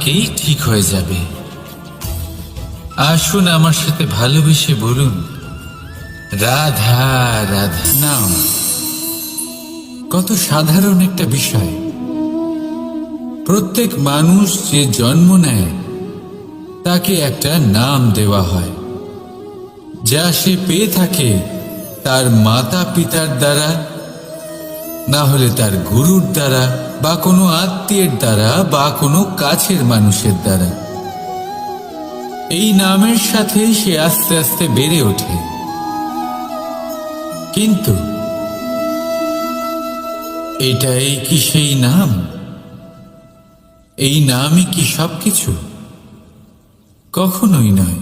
থেকেই ঠিক হয়ে যাবে। আসুন আমার সাথে ভালোবেসে বলুন, রাধা রাধা নাম। কত সাধারণ একটা বিষয়। প্রত্যেক মানুষ যে জন্ম নেয় তাকে একটা নাম দেওয়া হয়, যা সে পেয়ে থাকে তার মাতা পিতার দ্বারা, না হলে তার গুরুর দ্বারা, বা কোনো আত্মীয়ের দ্বারা, বা কোনো কাছের মানুষের দ্বারা। এই নামের সাথে সে আস্তে আস্তে বেড়ে ওঠে। কিন্তু এটাই কি সেই নাম? এই নামই কি সবকিছু? কখনোই নয়।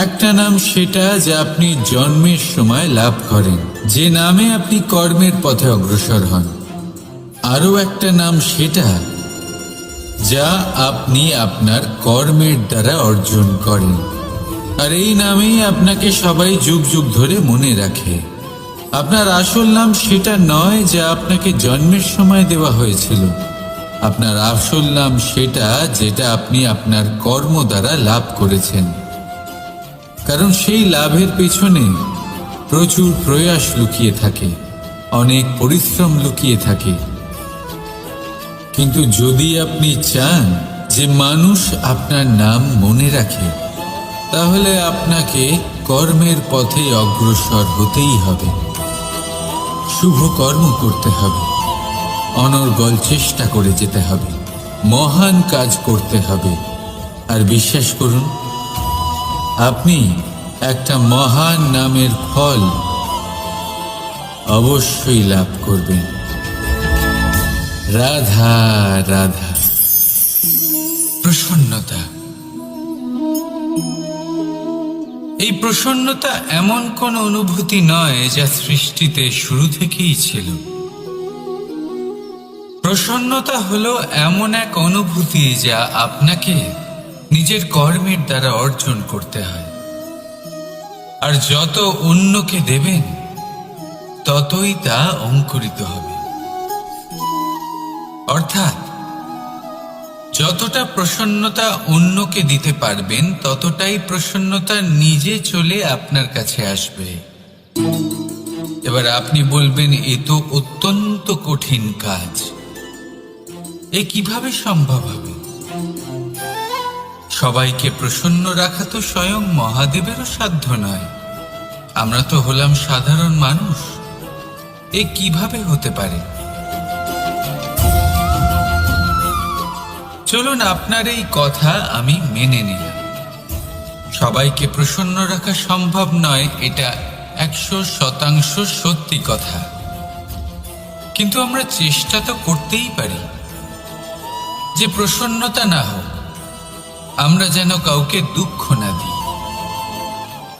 একটা নাম সেটা যা আপনি জন্মের সময় লাভ করেন, যে নামে আপনি কর্মের পথে অগ্রসর হন। আরও একটা নাম সেটা যা আপনি আপনার কর্মের দ্বারা অর্জন করেন। আর এই নামেই আপনাকে সবাই যুগ যুগ ধরে মনে রাখে। আপনার আসল নাম সেটা নয় যা আপনাকে জন্মের সময় দেওয়া হয়েছিল। আপনার আসল নাম সেটা যেটা আপনি আপনার কর্ম দ্বারা লাভ করেছেন। কারণ সেই লাভের পেছনে প্রচুর প্রয়াস লুকিয়ে থাকে, অনেক পরিশ্রম লুকিয়ে থাকে। কিন্তু যদি আপনি চান যে মানুষ আপনার নাম মনে রাখে, তাহলে আপনাকে কর্মের পথে অগ্রসর হতেই হবে। শুভ কর্ম করতে হবে, অনর্গল চেষ্টা করে যেতে হবে, মহান কাজ করতে হবে। আর বিশ্বাস করুন, আপনি একটা মহান নামের ফল অবশ্যই লাভ করবেন। রাধা রাধা। প্রসন্নতা। এই প্রসন্নতা এমন কোন অনুভূতি নয় যা সৃষ্টিতে শুরু থেকেই ছিল। প্রসন্নতা হলো এমন এক অনুভূতি যা আপনাকে নিজের কর্মের দ্বারা অর্জন করতে হয়। আর যত অন্যকে দেবেন, ততই তা অঙ্কুরিত হবে। অর্থাৎ যতটা প্রসন্নতা অন্যকে দিতে পারবেন, ততটাই প্রসন্নতা নিজে চলে আপনার কাছে আসবে। এবার আপনি বলবেন, এ তো অত্যন্ত কঠিন কাজ, এ কিভাবে সম্ভব হবে? সবাইকে প্রসন্ন রাখা তো স্বয়ং মহাদেবেরও সাধ্য নয়। আমরা তো হলাম সাধারণ মানুষ, এ কিভাবে হতে পারে? চলুন, আপনার এই কথা আমি মেনে নিলাম। সবাইকে প্রসন্ন রাখা সম্ভব নয়, এটা 100% সত্যি কথা। কিন্তু আমরা চেষ্টা তো করতেই পারি যে প্রসন্নতা না হোক, আমরা যেন কাউকে দুঃখ না দিই।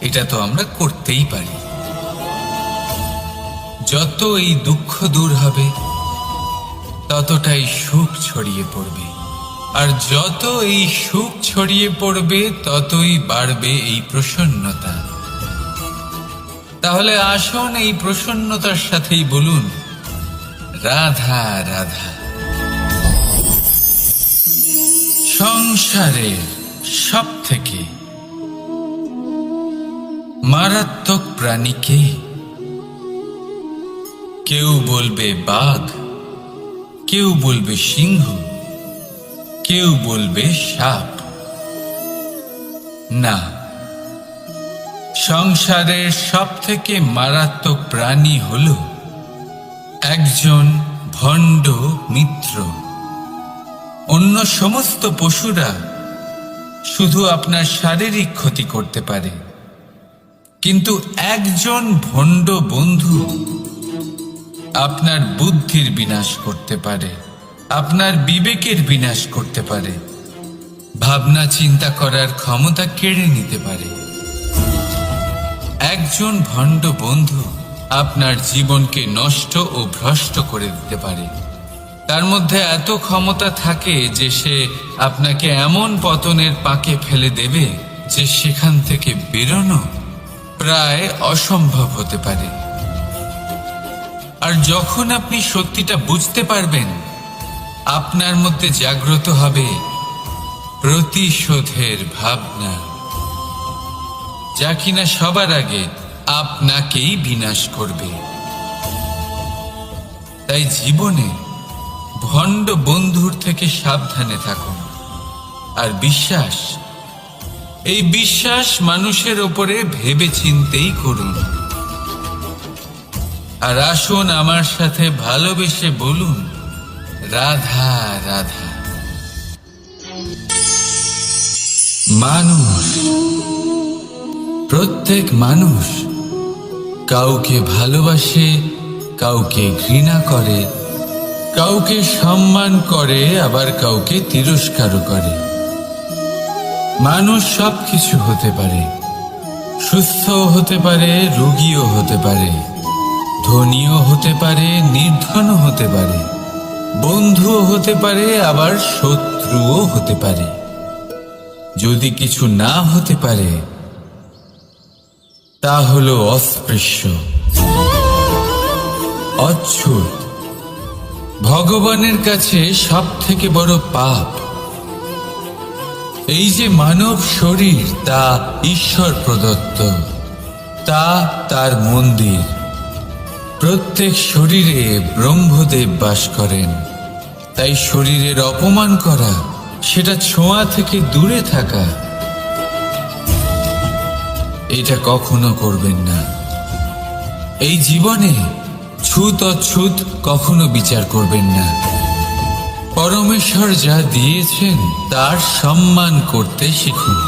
এটা তো আমরা করতেই পারি। যত এই দুঃখ দূর হবে, ততটাই সুখ ছড়িয়ে পড়বে। আর যত এই সুখ ছড়িয়ে পড়বে, ততই বাড়বে এই প্রসন্নতা। তাহলে আসুন এই প্রসন্নতার সাথেই বলুন, রাধা রাধা। সংসারের সব থেকে মারাত্মক প্রাণীকে কেউ বলবে বাঘ, কেউ বলবে সিংহ, কেউ বলবে সাপ। না, সংসারের সব থেকে মারাত্মক প্রাণী হল একজন ভণ্ড মিত্র। অন্য সমস্ত পশুরা শুধু আপনার শারীরিক ক্ষতি করতে পারে, কিন্তু একজন ভণ্ড বন্ধু আপনার বুদ্ধির বিনাশ করতে পারে, আপনার বিবেকের বিনাশ করতে পারে, ভাবনা চিন্তা করার ক্ষমতা কেড়ে নিতে পারে। একজন ভণ্ড বন্ধু আপনার জীবনকে নষ্ট ও ভ্রষ্ট করে দিতে পারে। তার মধ্যে এত ক্ষমতা থাকে যে সে আপনাকে এমন পতনের পাকে ফেলে দেবে যে সেখান থেকে বেরোনো প্রায় অসম্ভব হতে পারে। আর যখন আপনি সত্যিটা বুঝতে পারবেন, আপনার মধ্যে জাগ্রত হবে প্রতিশোধের ভাবনা, যা কিনা সবার আগে আপনাকেই বিনাশ করবে। তাই জীবনে ভণ্ড বন্ধুর থেকে সাবধানে থাকুন। আর বিশ্বাস, এই বিশ্বাস মানুষের ওপরে ভেবে চিন্তেই করুন। আর আসুন আমার সাথে ভালোবেসে বলুন, রাধা রাধা। মানুষ, প্রত্যেক মানুষ কাউকে ভালোবাসে, কাউকে ঘৃণা করে, কাউকে সম্মান করে, আবার কাউকে তিরস্কারও করে। মানুষ সবকিছু হতে পারে, সুস্থও হতে পারে, রোগীও হতে পারে, ধনীও হতে পারে, নির্ধনও হতে পারে, বন্ধুও হতে পারে, আবার শত্রুও হতে পারে। যদি কিছু না হতে পারে, তা হলো অস্পৃশ্য, অচ্ছুত। ভগবানের কাছে সব থেকে বড় পাপ। এই যে মানব শরীর, তা ঈশ্বর প্রদত্ত, তা তার মন্দির। প্রত্যেক শরীরে ব্রহ্মদেব বাস করেন। তাই শরীরের অপমান করা, সেটা ছোঁয়া থেকে দূরে থাকা, এটা কখনো করবেন না। এই জীবনে ছুত অছুত কখনো বিচার করবেন না। পরমেশ্বর যা দিয়েছেন তার সম্মান করতে শিখুন।